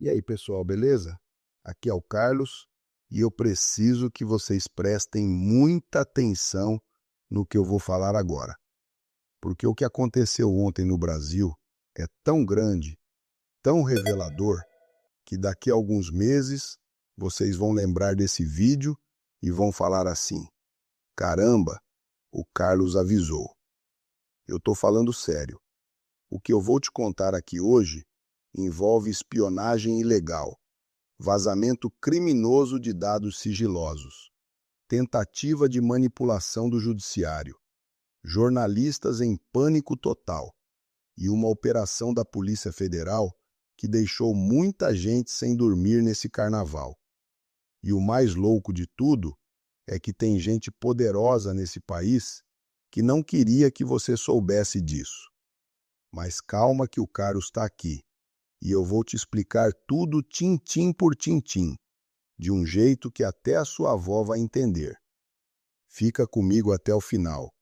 E aí, pessoal, beleza? Aqui é o Carlos e eu preciso que vocês prestem muita atenção no que eu vou falar agora. Porque o que aconteceu ontem no Brasil é tão grande, tão revelador, que daqui a alguns meses vocês vão lembrar desse vídeo e vão falar assim: caramba, o Carlos avisou. Eu estou falando sério. O que eu vou te contar aqui hoje envolve espionagem ilegal, vazamento criminoso de dados sigilosos, tentativa de manipulação do judiciário, jornalistas em pânico total e uma operação da Polícia Federal que deixou muita gente sem dormir nesse carnaval. E o mais louco de tudo é que tem gente poderosa nesse país que não queria que você soubesse disso. Mas calma que o Carlos está aqui e eu vou te explicar tudo tintim por tintim, de um jeito que até a sua avó vai entender. Fica comigo até o final,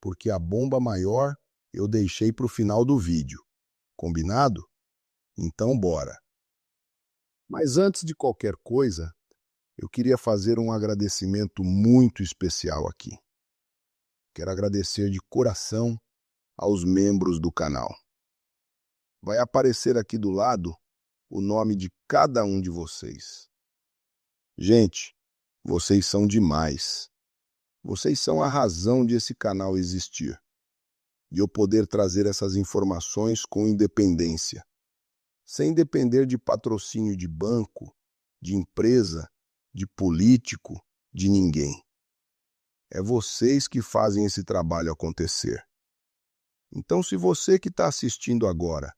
porque a bomba maior eu deixei para o final do vídeo. Combinado? Então bora! Mas antes de qualquer coisa, eu queria fazer um agradecimento muito especial aqui. Quero agradecer de coração aos membros do canal. Vai aparecer aqui do lado o nome de cada um de vocês. Gente, vocês são demais. Vocês são a razão de esse canal existir. De eu poder trazer essas informações com independência, sem depender de patrocínio de banco, de empresa, de político, de ninguém. É vocês que fazem esse trabalho acontecer. Então, se você que está assistindo agora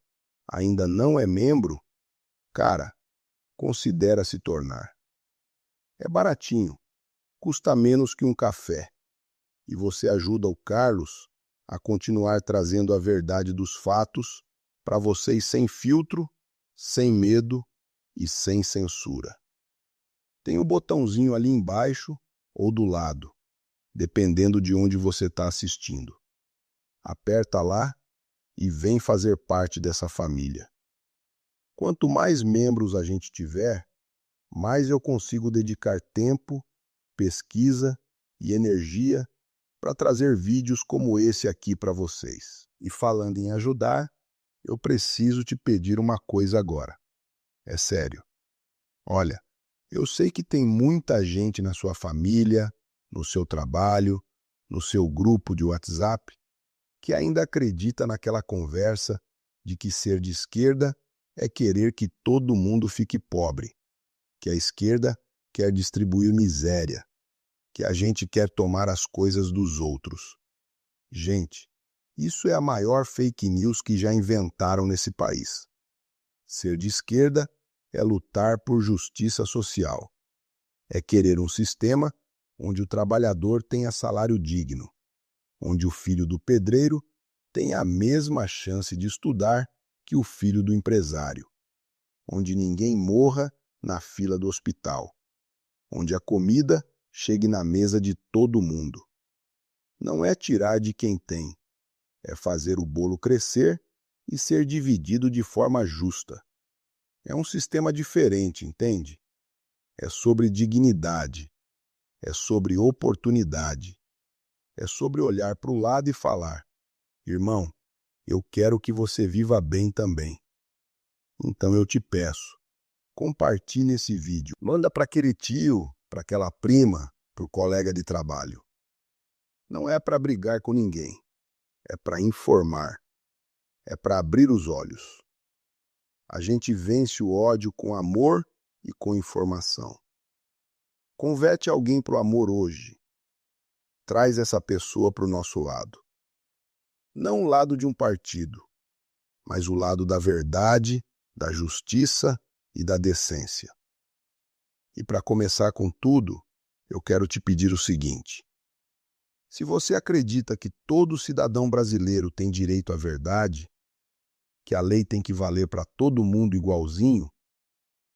ainda não é membro, cara, considera se tornar. É baratinho, custa menos que um café. E você ajuda o Carlos a continuar trazendo a verdade dos fatos para vocês sem filtro, sem medo e sem censura. Tem o botãozinho ali embaixo ou do lado, dependendo de onde você está assistindo. Aperta lá e vem fazer parte dessa família. Quanto mais membros a gente tiver, mais eu consigo dedicar tempo, pesquisa e energia para trazer vídeos como esse aqui para vocês. E falando em ajudar, eu preciso te pedir uma coisa agora. É sério. Olha, eu sei que tem muita gente na sua família, no seu trabalho, no seu grupo de WhatsApp, que ainda acredita naquela conversa de que ser de esquerda é querer que todo mundo fique pobre, que a esquerda quer distribuir miséria, que a gente quer tomar as coisas dos outros. Gente, isso é a maior fake news que já inventaram nesse país. Ser de esquerda é lutar por justiça social. É querer um sistema onde o trabalhador tenha salário digno, onde o filho do pedreiro tenha a mesma chance de estudar que o filho do empresário, onde ninguém morra na fila do hospital, onde a comida chegue na mesa de todo mundo. Não é tirar de quem tem, é fazer o bolo crescer e ser dividido de forma justa. É um sistema diferente, entende? É sobre dignidade, é sobre oportunidade, é sobre olhar para o lado e falar: irmão, eu quero que você viva bem também. Então eu te peço, compartilhe esse vídeo. Manda para aquele tio, para aquela prima, para o colega de trabalho. Não é para brigar com ninguém, é para informar, é para abrir os olhos. A gente vence o ódio com amor e com informação. Converte alguém para o amor hoje. Traz essa pessoa para o nosso lado. Não o lado de um partido, mas o lado da verdade, da justiça e da decência. E para começar com tudo, eu quero te pedir o seguinte: se você acredita que todo cidadão brasileiro tem direito à verdade, que a lei tem que valer para todo mundo igualzinho,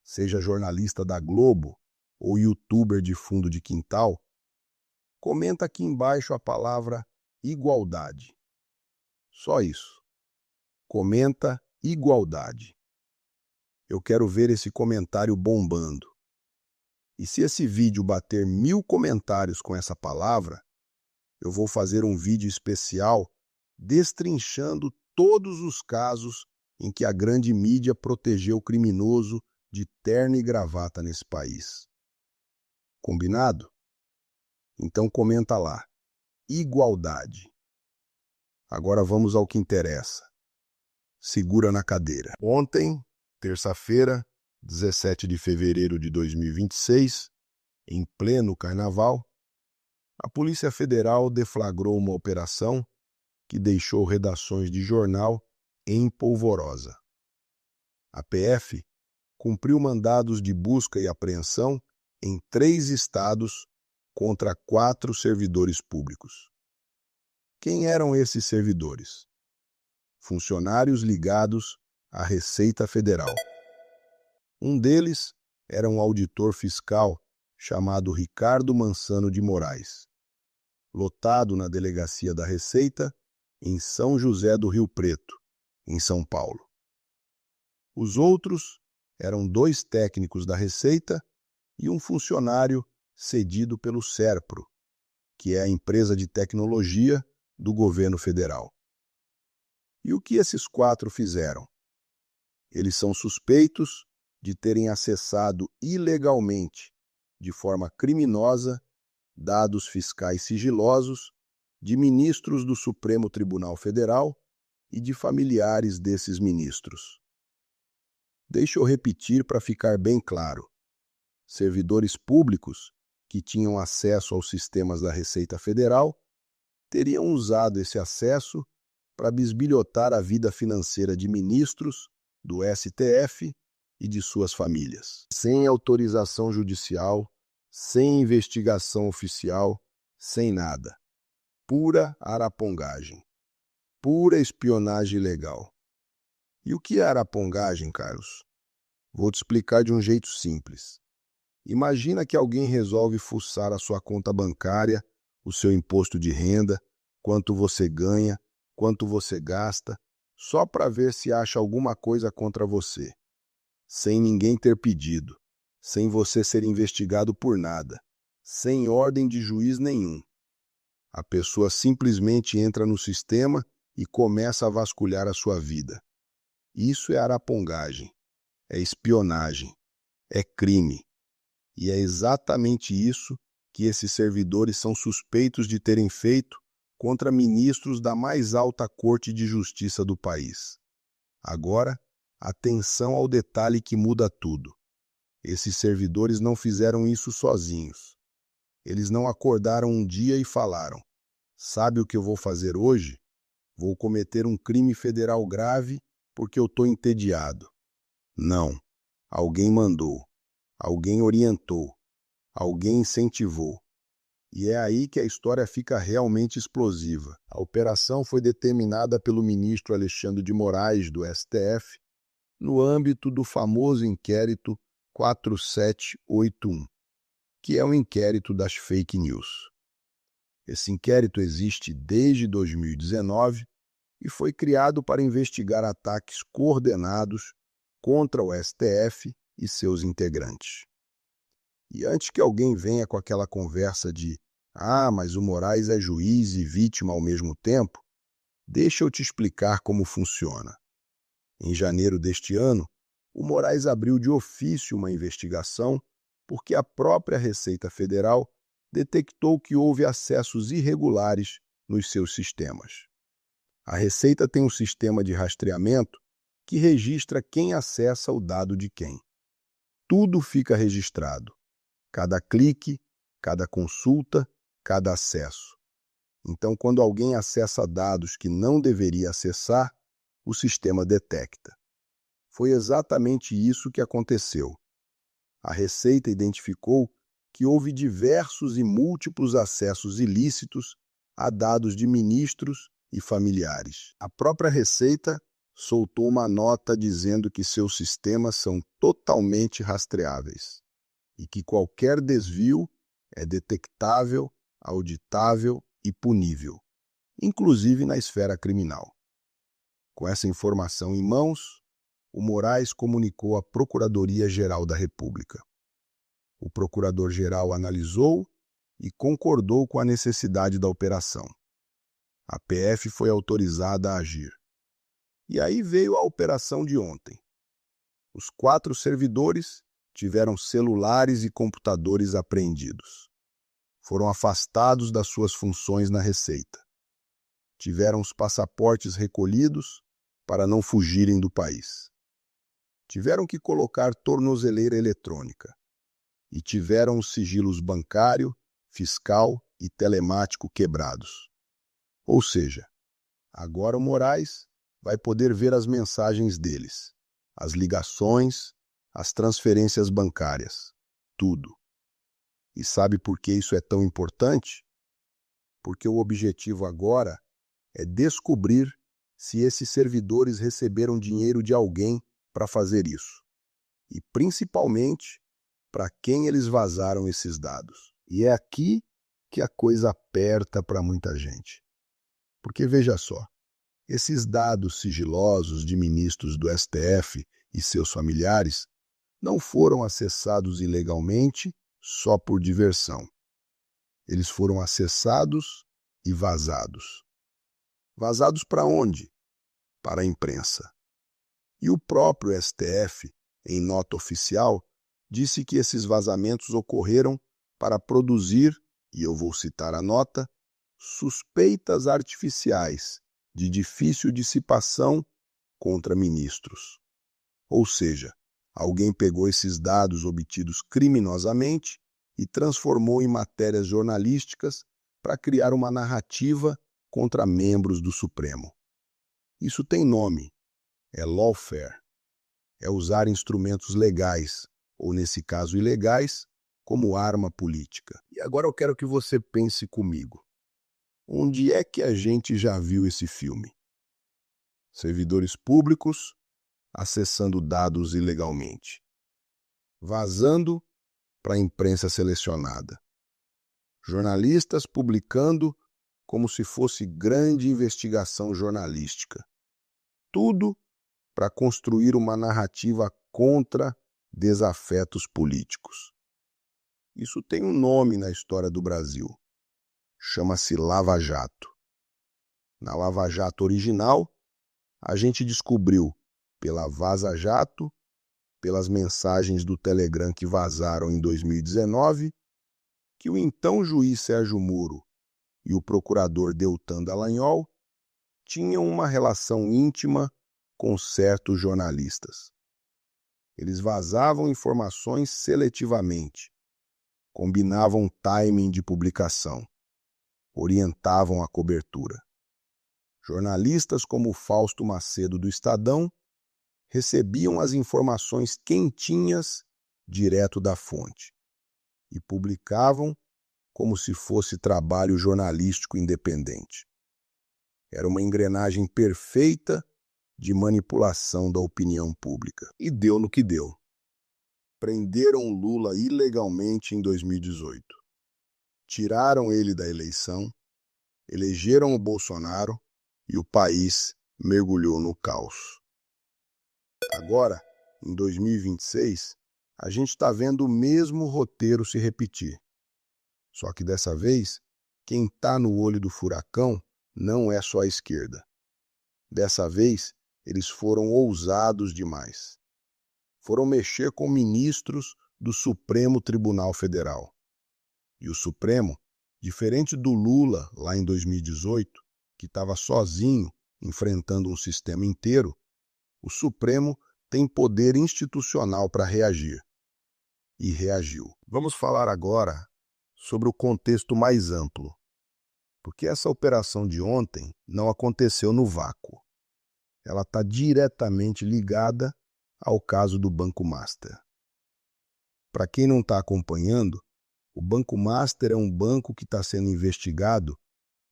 seja jornalista da Globo ou youtuber de fundo de quintal, comenta aqui embaixo a palavra igualdade. Só isso. Comenta igualdade. Eu quero ver esse comentário bombando. E se esse vídeo bater 1000 comentários com essa palavra, eu vou fazer um vídeo especial destrinchando todos os casos em que a grande mídia protegeu o criminoso de terno e gravata nesse país. Combinado? Então comenta lá. Igualdade. Agora vamos ao que interessa. Segura na cadeira. Ontem, terça-feira, 17 de fevereiro de 2026, em pleno carnaval, a Polícia Federal deflagrou uma operação que deixou redações de jornal em polvorosa. A PF cumpriu mandados de busca e apreensão em 3 estados contra 4 servidores públicos. Quem eram esses servidores? Funcionários ligados à Receita Federal. Um deles era um auditor fiscal chamado Ricardo Mansano de Moraes, lotado na delegacia da Receita em São José do Rio Preto, em São Paulo. Os outros eram 2 técnicos da Receita e um funcionário cedido pelo Serpro, que é a empresa de tecnologia do governo federal. E o que esses 4 fizeram? Eles são suspeitos de terem acessado ilegalmente, de forma criminosa, dados fiscais sigilosos de ministros do Supremo Tribunal Federal e de familiares desses ministros. Deixa eu repetir para ficar bem claro. Servidores públicos que tinham acesso aos sistemas da Receita Federal teriam usado esse acesso para bisbilhotar a vida financeira de ministros do STF e de suas famílias, sem autorização judicial, sem investigação oficial, sem nada. Pura arapongagem, pura espionagem ilegal. E o que é arapongagem, Carlos? Vou te explicar de um jeito simples. Imagina que alguém resolve fuçar a sua conta bancária, o seu imposto de renda, quanto você ganha, quanto você gasta, só para ver se acha alguma coisa contra você, sem ninguém ter pedido, sem você ser investigado por nada, sem ordem de juiz nenhum. A pessoa simplesmente entra no sistema e começa a vasculhar a sua vida. Isso é arapongagem, é espionagem, é crime. E é exatamente isso que esses servidores são suspeitos de terem feito contra ministros da mais alta Corte de Justiça do país. Agora, atenção ao detalhe que muda tudo. Esses servidores não fizeram isso sozinhos. Eles não acordaram um dia e falaram: sabe o que eu vou fazer hoje? Vou cometer um crime federal grave porque eu estou entediado. Não. Alguém mandou. Alguém orientou. Alguém incentivou. E é aí que a história fica realmente explosiva. A operação foi determinada pelo ministro Alexandre de Moraes, do STF, no âmbito do famoso inquérito 4781, que é o inquérito das fake news. Esse inquérito existe desde 2019 e foi criado para investigar ataques coordenados contra o STF e seus integrantes. E antes que alguém venha com aquela conversa de mas o Moraes é juiz e vítima ao mesmo tempo, deixa eu te explicar como funciona. Em janeiro deste ano, o Moraes abriu de ofício uma investigação porque a própria Receita Federal detectou que houve acessos irregulares nos seus sistemas. A Receita tem um sistema de rastreamento que registra quem acessa o dado de quem. Tudo fica registrado. Cada clique, cada consulta, cada acesso. Então, quando alguém acessa dados que não deveria acessar, o sistema detecta. Foi exatamente isso que aconteceu. A Receita identificou que houve diversos e múltiplos acessos ilícitos a dados de ministros e familiares. A própria Receita soltou uma nota dizendo que seus sistemas são totalmente rastreáveis e que qualquer desvio é detectável, auditável e punível, inclusive na esfera criminal. Com essa informação em mãos, o Moraes comunicou à Procuradoria-Geral da República. O procurador-geral analisou e concordou com a necessidade da operação. A PF foi autorizada a agir. E aí veio a operação de ontem. Os 4 servidores tiveram celulares e computadores apreendidos. Foram afastados das suas funções na Receita. Tiveram os passaportes recolhidos para não fugirem do país. Tiveram que colocar tornozeleira eletrônica. E tiveram os sigilos bancário, fiscal e telemático quebrados. Ou seja, agora o Moraes vai poder ver as mensagens deles, as ligações, as transferências bancárias, tudo. E sabe por que isso é tão importante? Porque o objetivo agora é descobrir se esses servidores receberam dinheiro de alguém para fazer isso. E principalmente, para quem eles vazaram esses dados. E é aqui que a coisa aperta para muita gente. Porque veja só, esses dados sigilosos de ministros do STF e seus familiares não foram acessados ilegalmente só por diversão. Eles foram acessados e vazados. Vazados para onde? Para a imprensa. E o próprio STF, em nota oficial, disse que esses vazamentos ocorreram para produzir, e eu vou citar a nota, suspeitas artificiais de difícil dissipação contra ministros. Ou seja, alguém pegou esses dados obtidos criminosamente e transformou em matérias jornalísticas para criar uma narrativa contra membros do Supremo. Isso tem nome, é lawfare. É usar instrumentos legais, ou nesse caso ilegais, como arma política. E agora eu quero que você pense comigo. Onde é que a gente já viu esse filme? Servidores públicos acessando dados ilegalmente, vazando para a imprensa selecionada, jornalistas publicando como se fosse grande investigação jornalística. Tudo para construir uma narrativa contra desafetos políticos. Isso tem um nome na história do Brasil. Chama-se Lava Jato. Na Lava Jato original, a gente descobriu, pela Vaza Jato, pelas mensagens do Telegram que vazaram em 2019, que o então juiz Sérgio Moro e o procurador Deltan Dallagnol tinham uma relação íntima com certos jornalistas. Eles vazavam informações seletivamente, combinavam timing de publicação, orientavam a cobertura. Jornalistas como Fausto Macedo do Estadão recebiam as informações quentinhas direto da fonte e publicavam como se fosse trabalho jornalístico independente. Era uma engrenagem perfeita de manipulação da opinião pública. E deu no que deu. Prenderam Lula ilegalmente em 2018. Tiraram ele da eleição, elegeram o Bolsonaro e o país mergulhou no caos. Agora, em 2026, a gente está vendo o mesmo roteiro se repetir. Só que dessa vez, quem está no olho do furacão não é só a esquerda. Dessa vez, eles foram ousados demais. Foram mexer com ministros do Supremo Tribunal Federal. E o Supremo, diferente do Lula lá em 2018, que estava sozinho enfrentando um sistema inteiro, o Supremo tem poder institucional para reagir. E reagiu. Vamos falar agora sobre o contexto mais amplo, porque essa operação de ontem não aconteceu no vácuo. Ela está diretamente ligada ao caso do Banco Master. Para quem não está acompanhando, o Banco Master é um banco que está sendo investigado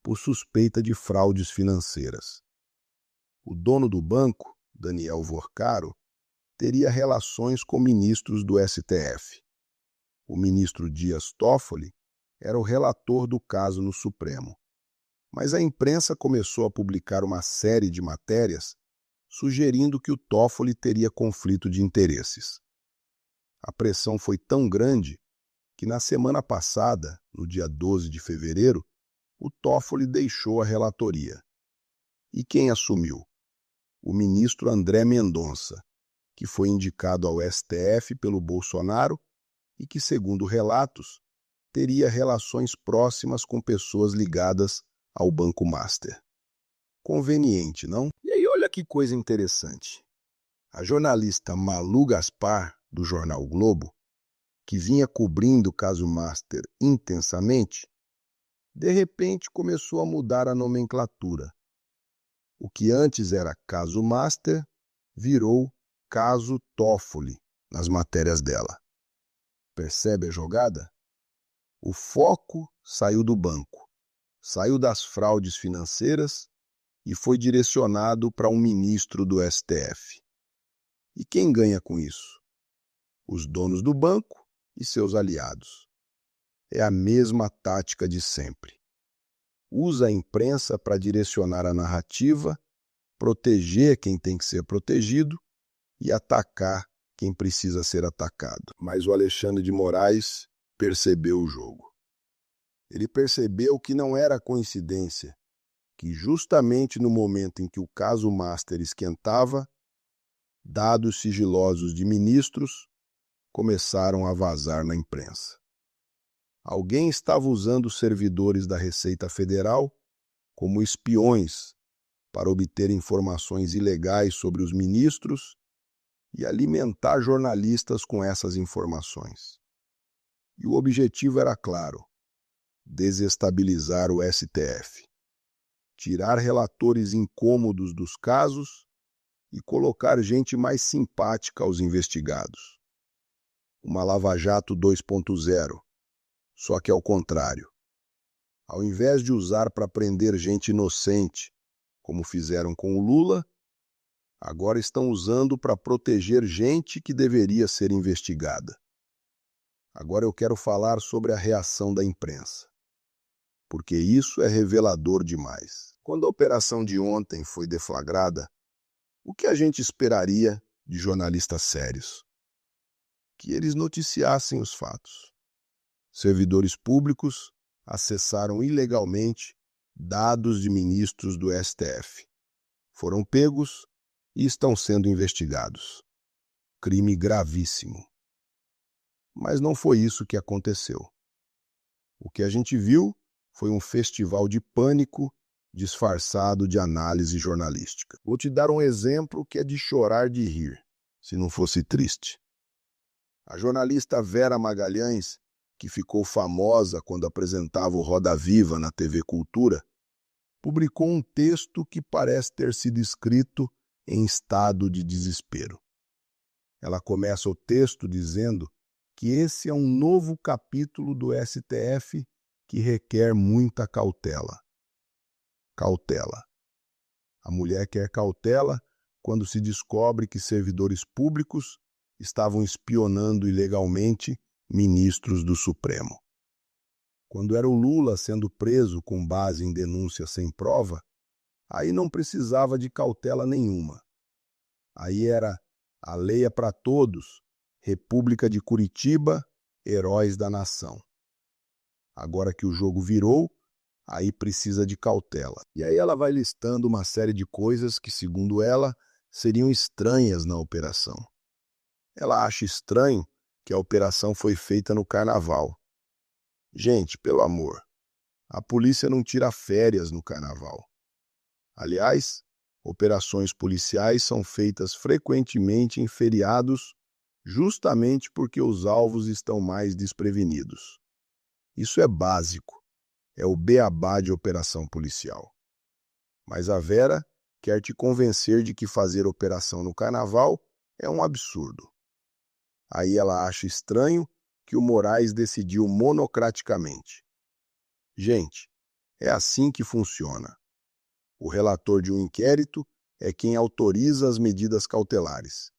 por suspeita de fraudes financeiras. O dono do banco, Daniel Vorcaro, teria relações com ministros do STF. O ministro Dias Toffoli era o relator do caso no Supremo. Mas a imprensa começou a publicar uma série de matérias sugerindo que o Toffoli teria conflito de interesses. A pressão foi tão grande que na semana passada, no dia 12 de fevereiro, o Toffoli deixou a relatoria. E quem assumiu? O ministro André Mendonça, que foi indicado ao STF pelo Bolsonaro e que, segundo relatos, teria relações próximas com pessoas ligadas ao Banco Master. Conveniente, não? E aí, olha que coisa interessante. A jornalista Malu Gaspar, do jornal o Globo, que vinha cobrindo o caso Master intensamente, de repente começou a mudar a nomenclatura. O que antes era caso Master virou caso Toffoli nas matérias dela. Percebe a jogada? O foco saiu do banco, saiu das fraudes financeiras e foi direcionado para um ministro do STF. E quem ganha com isso? Os donos do banco e seus aliados. É a mesma tática de sempre. Usa a imprensa para direcionar a narrativa, proteger quem tem que ser protegido e atacar quem precisa ser atacado. Mas o Alexandre de Moraes percebeu o jogo. Ele percebeu que não era coincidência que justamente no momento em que o caso Master esquentava, dados sigilosos de ministros começaram a vazar na imprensa. Alguém estava usando os servidores da Receita Federal como espiões para obter informações ilegais sobre os ministros e alimentar jornalistas com essas informações. E o objetivo era claro: desestabilizar o STF, tirar relatores incômodos dos casos e colocar gente mais simpática aos investigados. Uma Lava Jato 2.0, só que ao contrário. Ao invés de usar para prender gente inocente, como fizeram com o Lula, agora estão usando para proteger gente que deveria ser investigada. Agora eu quero falar sobre a reação da imprensa, porque isso é revelador demais. Quando a operação de ontem foi deflagrada, o que a gente esperaria de jornalistas sérios? Que eles noticiassem os fatos. Servidores públicos acessaram ilegalmente dados de ministros do STF. Foram pegos e estão sendo investigados. Crime gravíssimo. Mas não foi isso que aconteceu. O que a gente viu foi um festival de pânico disfarçado de análise jornalística. Vou te dar um exemplo que é de chorar de rir, se não fosse triste. A jornalista Vera Magalhães, que ficou famosa quando apresentava o Roda Viva na TV Cultura, publicou um texto que parece ter sido escrito em estado de desespero. Ela começa o texto dizendo que esse é um novo capítulo do STF que requer muita cautela. Cautela. A mulher quer cautela quando se descobre que servidores públicos estavam espionando ilegalmente ministros do Supremo. Quando era o Lula sendo preso com base em denúncia sem prova, aí não precisava de cautela nenhuma. Aí era a lei é para todos, República de Curitiba, heróis da nação. Agora que o jogo virou, aí precisa de cautela. E aí ela vai listando uma série de coisas que, segundo ela, seriam estranhas na operação. Ela acha estranho que a operação foi feita no carnaval. Gente, pelo amor, a polícia não tira férias no carnaval. Aliás, operações policiais são feitas frequentemente em feriados justamente porque os alvos estão mais desprevenidos. Isso é básico, é o beabá de operação policial. Mas a Vera quer te convencer de que fazer operação no carnaval é um absurdo. Aí ela acha estranho que o Moraes decidiu monocraticamente. Gente, é assim que funciona. O relator de um inquérito é quem autoriza as medidas cautelares.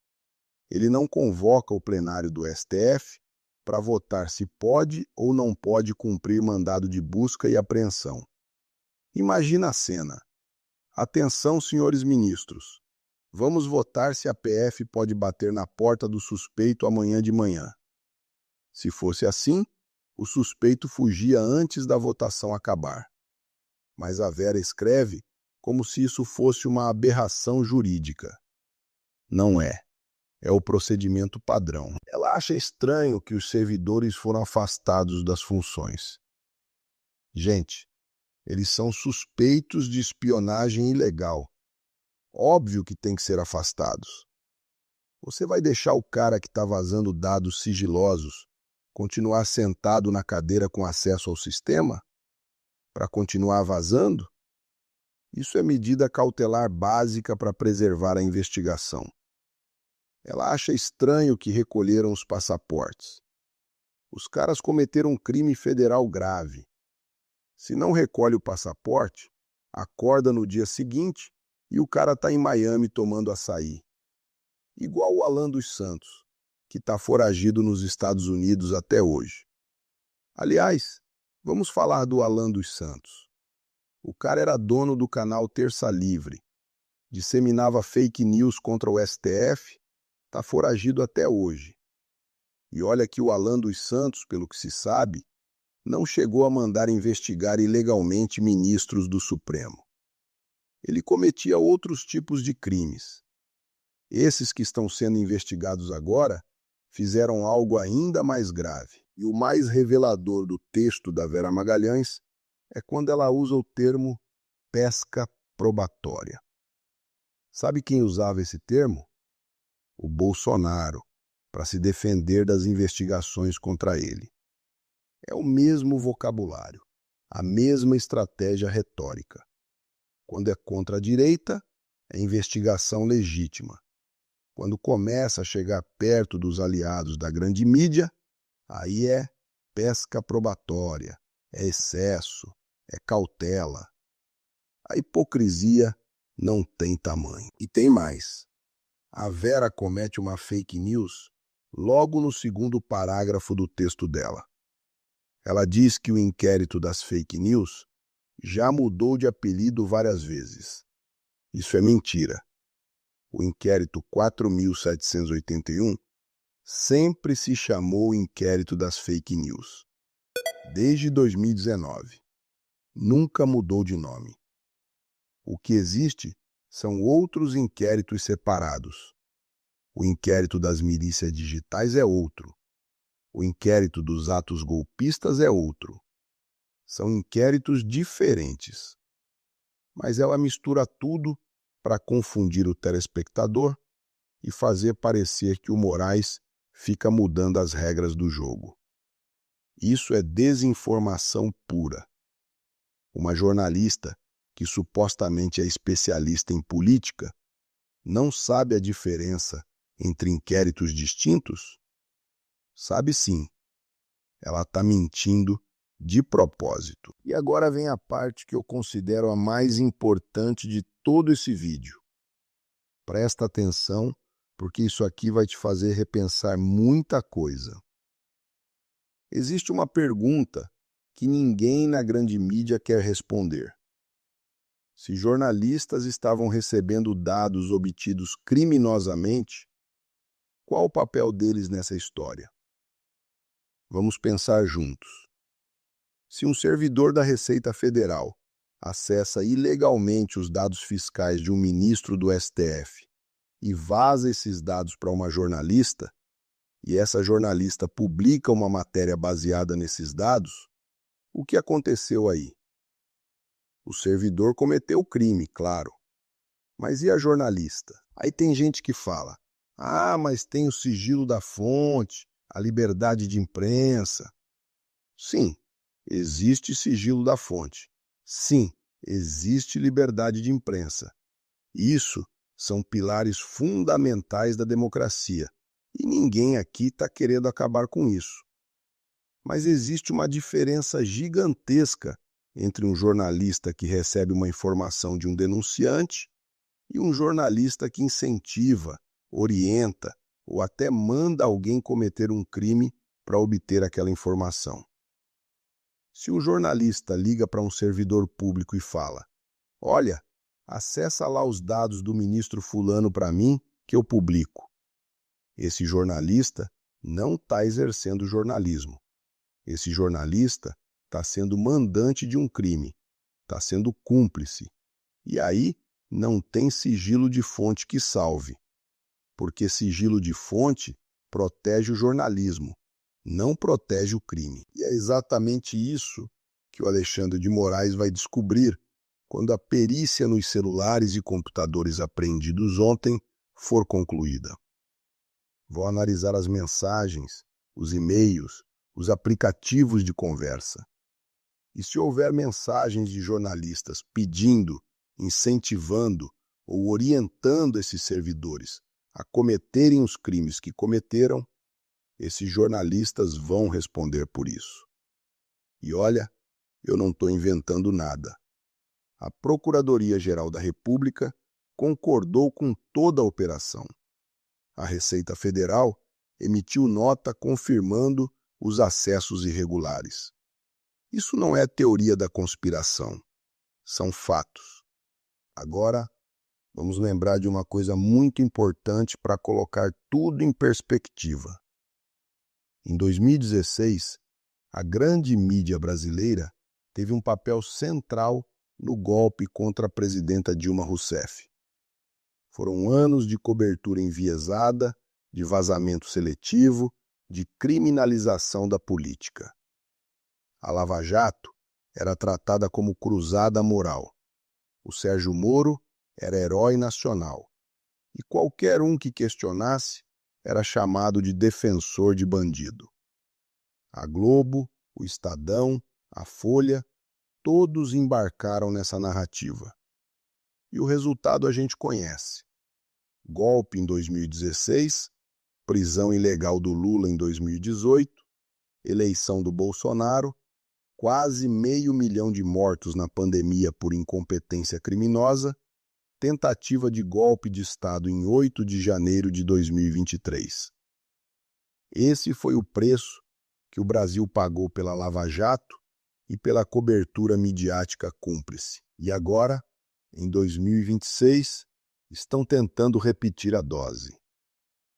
Ele não convoca o plenário do STF para votar se pode ou não pode cumprir mandado de busca e apreensão. Imagina a cena. Atenção, senhores ministros. Vamos votar se a PF pode bater na porta do suspeito amanhã de manhã. Se fosse assim, o suspeito fugia antes da votação acabar. Mas a Vera escreve como se isso fosse uma aberração jurídica. Não é. É o procedimento padrão. Ela acha estranho que os servidores foram afastados das funções. Gente, eles são suspeitos de espionagem ilegal. Óbvio que tem que ser afastados. Você vai deixar o cara que está vazando dados sigilosos continuar sentado na cadeira com acesso ao sistema? Para continuar vazando? Isso é medida cautelar básica para preservar a investigação. Ela acha estranho que recolheram os passaportes. Os caras cometeram um crime federal grave. Se não recolhe o passaporte, acorda no dia seguinte e o cara está em Miami tomando açaí. Igual o Alan dos Santos, que está foragido nos Estados Unidos até hoje. Aliás, vamos falar do Alan dos Santos. O cara era dono do canal Terça Livre, disseminava fake news contra o STF, está foragido até hoje. E olha que o Alan dos Santos, pelo que se sabe, não chegou a mandar investigar ilegalmente ministros do Supremo. Ele cometia outros tipos de crimes. Esses que estão sendo investigados agora fizeram algo ainda mais grave. E o mais revelador do texto da Vera Magalhães é quando ela usa o termo pesca probatória. Sabe quem usava esse termo? O Bolsonaro, para se defender das investigações contra ele. É o mesmo vocabulário, a mesma estratégia retórica. Quando é contra a direita, é investigação legítima. Quando começa a chegar perto dos aliados da grande mídia, aí é pesca probatória, é excesso, é cautela. A hipocrisia não tem tamanho. E tem mais. A Vera comete uma fake news logo no segundo parágrafo do texto dela. Ela diz que o inquérito das fake news já mudou de apelido várias vezes. Isso é mentira. O inquérito 4.781 sempre se chamou inquérito das fake news. Desde 2019. Nunca mudou de nome. O que existe são outros inquéritos separados. O inquérito das milícias digitais é outro. O inquérito dos atos golpistas é outro. São inquéritos diferentes. Mas ela mistura tudo para confundir o telespectador e fazer parecer que o Moraes fica mudando as regras do jogo. Isso é desinformação pura. Uma jornalista que supostamente é especialista em política não sabe a diferença entre inquéritos distintos? Sabe sim. Ela está mentindo de propósito. E agora vem a parte que eu considero a mais importante de todo esse vídeo. Presta atenção, porque isso aqui vai te fazer repensar muita coisa. Existe uma pergunta que ninguém na grande mídia quer responder. Se jornalistas estavam recebendo dados obtidos criminosamente, qual o papel deles nessa história? Vamos pensar juntos. Se um servidor da Receita Federal acessa ilegalmente os dados fiscais de um ministro do STF e vaza esses dados para uma jornalista, e essa jornalista publica uma matéria baseada nesses dados, o que aconteceu aí? O servidor cometeu o crime, claro. Mas e a jornalista? Aí tem gente que fala, mas tem o sigilo da fonte, a liberdade de imprensa. Sim, existe sigilo da fonte. Sim, existe liberdade de imprensa. Isso são pilares fundamentais da democracia. E ninguém aqui está querendo acabar com isso. Mas existe uma diferença gigantesca entre um jornalista que recebe uma informação de um denunciante e um jornalista que incentiva, orienta ou até manda alguém cometer um crime para obter aquela informação. Se um jornalista liga para um servidor público e fala: "Olha, acessa lá os dados do ministro fulano para mim que eu publico. Esse jornalista não está exercendo jornalismo. Esse jornalista está sendo mandante de um crime, está sendo cúmplice. E aí não tem sigilo de fonte que salve, porque sigilo de fonte protege o jornalismo, não protege o crime. E é exatamente isso que o Alexandre de Moraes vai descobrir quando a perícia nos celulares e computadores apreendidos ontem for concluída. Vou analisar as mensagens, os e-mails, os aplicativos de conversa. E se houver mensagens de jornalistas pedindo, incentivando ou orientando esses servidores a cometerem os crimes que cometeram, esses jornalistas vão responder por isso. E olha, eu não estou inventando nada. A Procuradoria-Geral da República concordou com toda a operação. A Receita Federal emitiu nota confirmando os acessos irregulares. Isso não é teoria da conspiração, são fatos. Agora, vamos lembrar de uma coisa muito importante para colocar tudo em perspectiva. Em 2016, a grande mídia brasileira teve um papel central no golpe contra a presidenta Dilma Rousseff. Foram anos de cobertura enviesada, de vazamento seletivo, de criminalização da política. A Lava Jato era tratada como cruzada moral. O Sérgio Moro era herói nacional. E qualquer um que questionasse era chamado de defensor de bandido. A Globo, o Estadão, a Folha, todos embarcaram nessa narrativa. E o resultado a gente conhece. Golpe em 2016, prisão ilegal do Lula em 2018, eleição do Bolsonaro, quase 500 mil de mortos na pandemia por incompetência criminosa, tentativa de golpe de Estado em 8 de janeiro de 2023. Esse foi o preço que o Brasil pagou pela Lava Jato e pela cobertura midiática cúmplice. E agora, em 2026, estão tentando repetir a dose.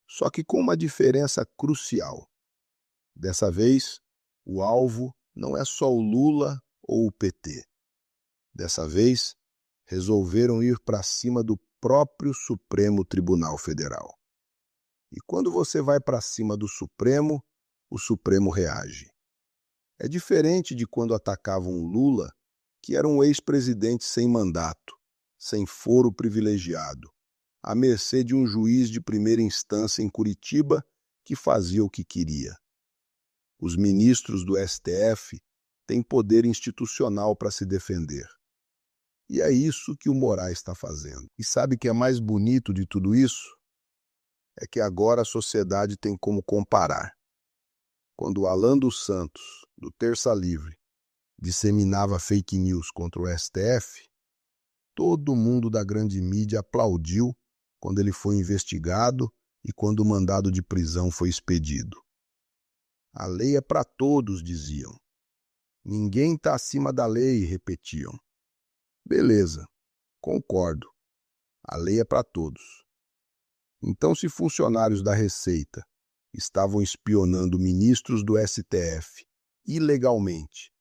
Só que com uma diferença crucial. Dessa vez, o alvo não é só o Lula ou o PT. Dessa vez, resolveram ir para cima do próprio Supremo Tribunal Federal. E quando você vai para cima do Supremo, o Supremo reage. É diferente de quando atacavam o Lula, que era um ex-presidente sem mandato, sem foro privilegiado, à mercê de um juiz de primeira instância em Curitiba que fazia o que queria. Os ministros do STF têm poder institucional para se defender. E é isso que o Moraes está fazendo. E sabe o que é mais bonito de tudo isso? É que agora a sociedade tem como comparar. Quando Alan dos Santos, do Terça Livre, disseminava fake news contra o STF, todo mundo da grande mídia aplaudiu quando ele foi investigado e quando o mandado de prisão foi expedido. A lei é para todos, diziam. Ninguém está acima da lei, repetiam. Beleza, concordo. A lei é para todos. Então, se funcionários da Receita estavam espionando ministros do STF ilegalmente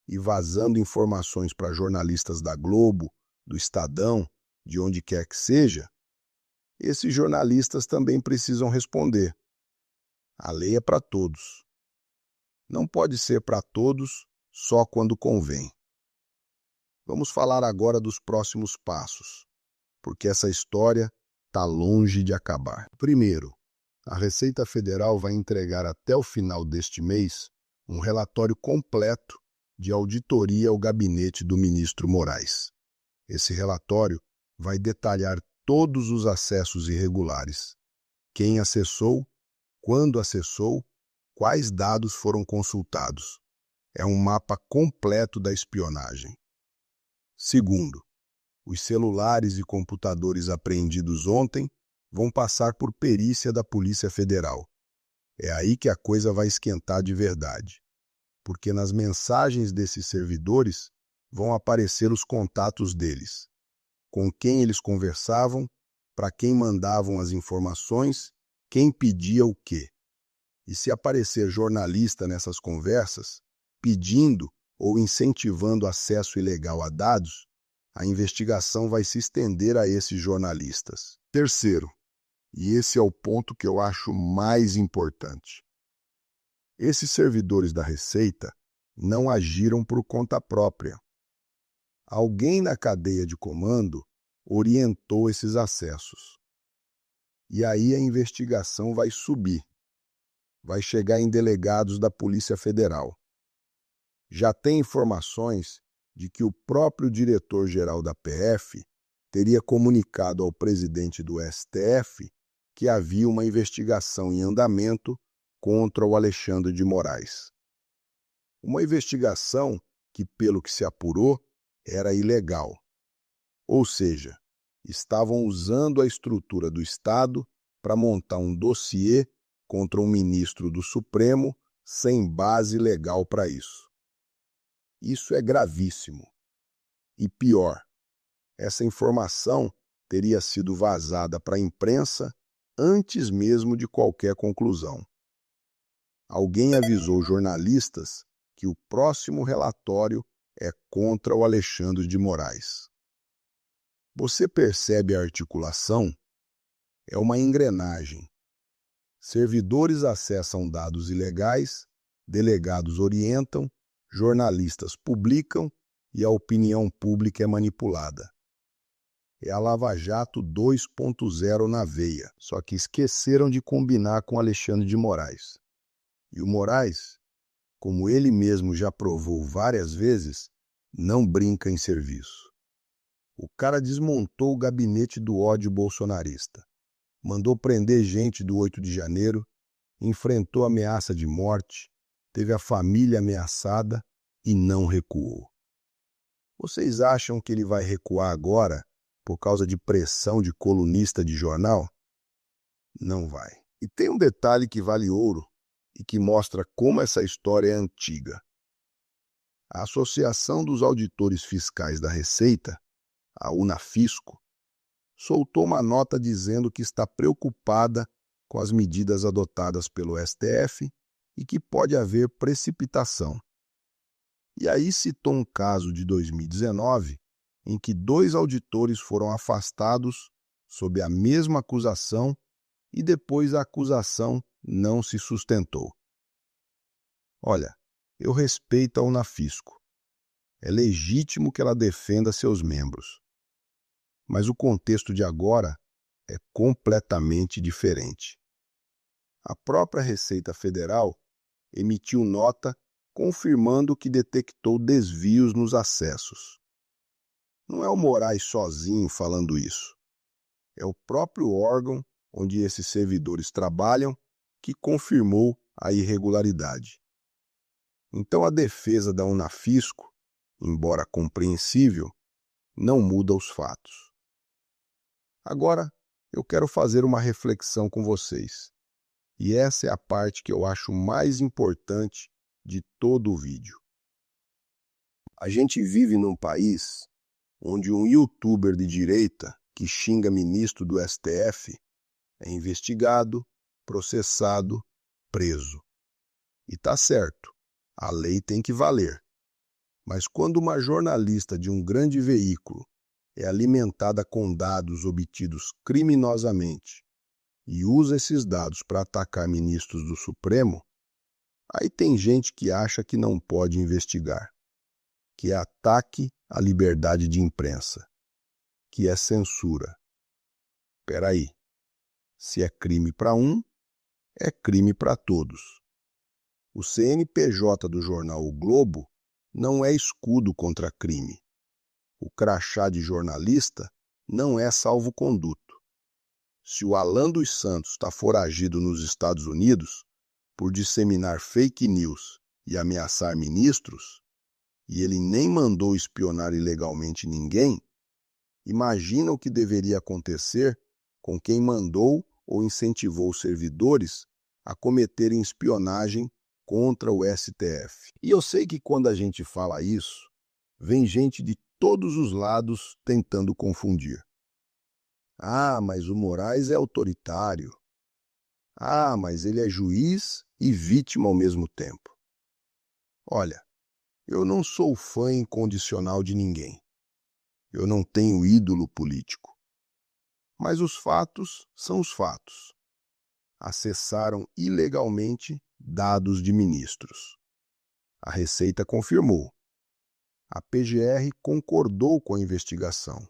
e vazando informações para jornalistas da Globo, do Estadão, de onde quer que seja, esses jornalistas também precisam responder. A lei é para todos. Não pode ser para todos só quando convém. Vamos falar agora dos próximos passos, porque essa história está longe de acabar. Primeiro, a Receita Federal vai entregar até o final deste mês um relatório completo de auditoria ao gabinete do ministro Moraes. Esse relatório vai detalhar todos os acessos irregulares, quem acessou, quando acessou, quais dados foram consultados. É um mapa completo da espionagem. Segundo, os celulares e computadores apreendidos ontem vão passar por perícia da Polícia Federal. É aí que a coisa vai esquentar de verdade, porque nas mensagens desses servidores vão aparecer os contatos deles, com quem eles conversavam, para quem mandavam as informações, quem pedia o quê. E se aparecer jornalista nessas conversas, pedindo ou incentivando acesso ilegal a dados, a investigação vai se estender a esses jornalistas. Terceiro, e esse é o ponto que eu acho mais importante. Esses servidores da Receita não agiram por conta própria. Alguém na cadeia de comando orientou esses acessos. E aí a investigação vai subir. Vai chegar em delegados da Polícia Federal. Já tem informações de que o próprio diretor-geral da PF teria comunicado ao presidente do STF que havia uma investigação em andamento contra o Alexandre de Moraes. Uma investigação que, pelo que se apurou, era ilegal. Ou seja, estavam usando a estrutura do Estado para montar um dossiê contra um ministro do Supremo sem base legal para isso. Isso é gravíssimo. E pior, essa informação teria sido vazada para a imprensa antes mesmo de qualquer conclusão. Alguém avisou jornalistas que o próximo relatório é contra o Alexandre de Moraes. Você percebe a articulação? É uma engrenagem. Servidores acessam dados ilegais, delegados orientam, jornalistas publicam e a opinião pública é manipulada. É a Lava Jato 2.0 na veia, só que esqueceram de combinar com Alexandre de Moraes. E o Moraes, como ele mesmo já provou várias vezes, não brinca em serviço. O cara desmontou o gabinete do ódio bolsonarista, mandou prender gente do 8 de janeiro, enfrentou ameaça de morte, teve a família ameaçada e não recuou. Vocês acham que ele vai recuar agora por causa de pressão de colunista de jornal? Não vai. E tem um detalhe que vale ouro e que mostra como essa história é antiga. A Associação dos Auditores Fiscais da Receita, a Unafisco, soltou uma nota dizendo que está preocupada com as medidas adotadas pelo STF e que pode haver precipitação. E aí citou um caso de 2019 em que 2 auditores foram afastados sob a mesma acusação e depois a acusação não se sustentou. Olha, eu respeito a Unafisco. É legítimo que ela defenda seus membros. Mas o contexto de agora é completamente diferente. A própria Receita Federal emitiu nota confirmando que detectou desvios nos acessos. Não é o Moraes sozinho falando isso. É o próprio órgão onde esses servidores trabalham que confirmou a irregularidade. Então a defesa da Unafisco, embora compreensível, não muda os fatos. Agora, eu quero fazer uma reflexão com vocês. E essa é a parte que eu acho mais importante de todo o vídeo. A gente vive num país onde um youtuber de direita que xinga ministro do STF é investigado, processado, preso. E tá certo, a lei tem que valer. Mas quando uma jornalista de um grande veículo é alimentada com dados obtidos criminosamente e usa esses dados para atacar ministros do Supremo, aí tem gente que acha que não pode investigar, que é ataque à liberdade de imprensa, que é censura. Espera aí, se é crime para um, é crime para todos. O CNPJ do jornal O Globo não é escudo contra crime. O crachá de jornalista não é salvo-conduto. Se o Alan dos Santos está foragido nos Estados Unidos por disseminar fake news e ameaçar ministros, e ele nem mandou espionar ilegalmente ninguém, imagina o que deveria acontecer com quem mandou ou incentivou os servidores a cometerem espionagem contra o STF. E eu sei que quando a gente fala isso, vem gente de todos os lados tentando confundir. Ah, mas o Moraes é autoritário. Ah, mas ele é juiz e vítima ao mesmo tempo. Olha, eu não sou fã incondicional de ninguém. Eu não tenho ídolo político. Mas os fatos são os fatos. Acessaram ilegalmente dados de ministros. A Receita confirmou. A PGR concordou com a investigação.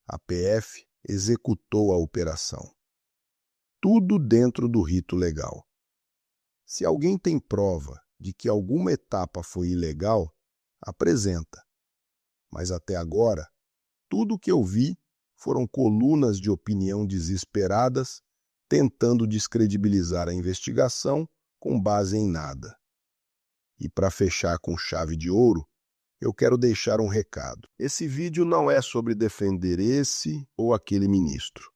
A PF executou a operação. Tudo dentro do rito legal. Se alguém tem prova de que alguma etapa foi ilegal, apresenta. Mas até agora, tudo o que eu vi foram colunas de opinião desesperadas tentando descredibilizar a investigação com base em nada. E para fechar com chave de ouro, eu quero deixar um recado. Esse vídeo não é sobre defender esse ou aquele ministro.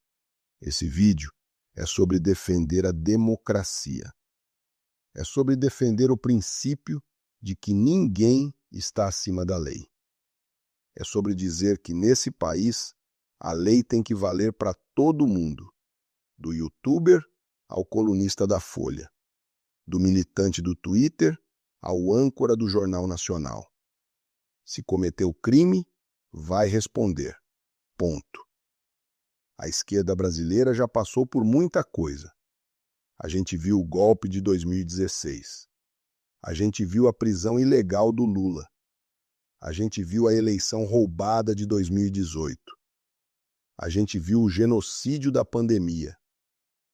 Esse vídeo é sobre defender a democracia. É sobre defender o princípio de que ninguém está acima da lei. É sobre dizer que nesse país a lei tem que valer para todo mundo, do youtuber ao colunista da Folha, do militante do Twitter ao âncora do Jornal Nacional. Se cometeu crime, vai responder. Ponto. A esquerda brasileira já passou por muita coisa. A gente viu o golpe de 2016. A gente viu a prisão ilegal do Lula. A gente viu a eleição roubada de 2018. A gente viu o genocídio da pandemia.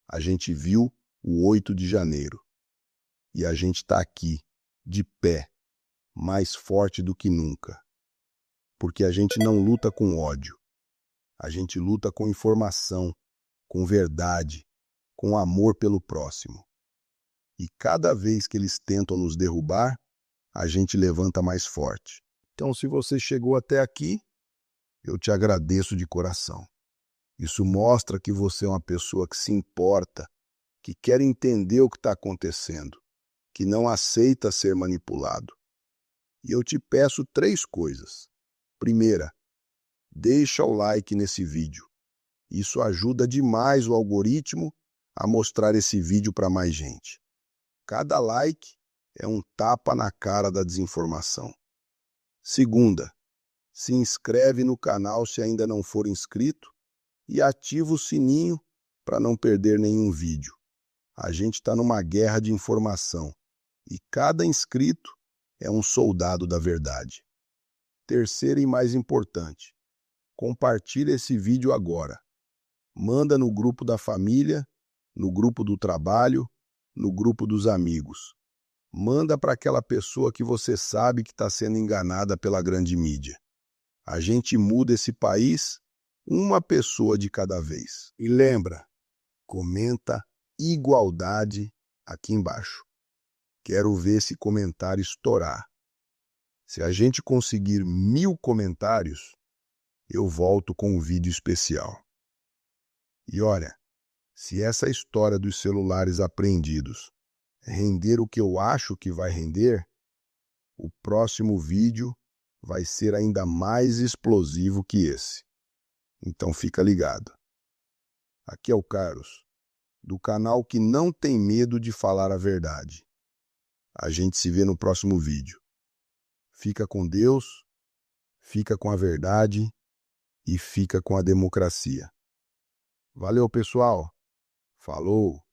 A gente viu o 8 de janeiro. E a gente está aqui, de pé, mais forte do que nunca. Porque a gente não luta com ódio. A gente luta com informação, com verdade, com amor pelo próximo. E cada vez que eles tentam nos derrubar, a gente levanta mais forte. Então, se você chegou até aqui, eu te agradeço de coração. Isso mostra que você é uma pessoa que se importa, que quer entender o que está acontecendo, que não aceita ser manipulado. E eu te peço 3 coisas. Primeira, deixa o like nesse vídeo. Isso ajuda demais o algoritmo a mostrar esse vídeo para mais gente. Cada like é um tapa na cara da desinformação. Segunda, se inscreve no canal se ainda não for inscrito e ativa o sininho para não perder nenhum vídeo. A gente está numa guerra de informação e cada inscrito é um soldado da verdade. Terceira e mais importante, compartilha esse vídeo agora. Manda no grupo da família, no grupo do trabalho, no grupo dos amigos. Manda para aquela pessoa que você sabe que está sendo enganada pela grande mídia. A gente muda esse país uma pessoa de cada vez. E lembra, comenta igualdade aqui embaixo. Quero ver esse comentário estourar. Se a gente conseguir 1000 comentários, eu volto com um vídeo especial. E olha, se essa história dos celulares apreendidos render o que eu acho que vai render, o próximo vídeo vai ser ainda mais explosivo que esse. Então fica ligado. Aqui é o Carlos, do canal que não tem medo de falar a verdade. A gente se vê no próximo vídeo. Fica com Deus, fica com a verdade e fica com a democracia. Valeu, pessoal. Falou!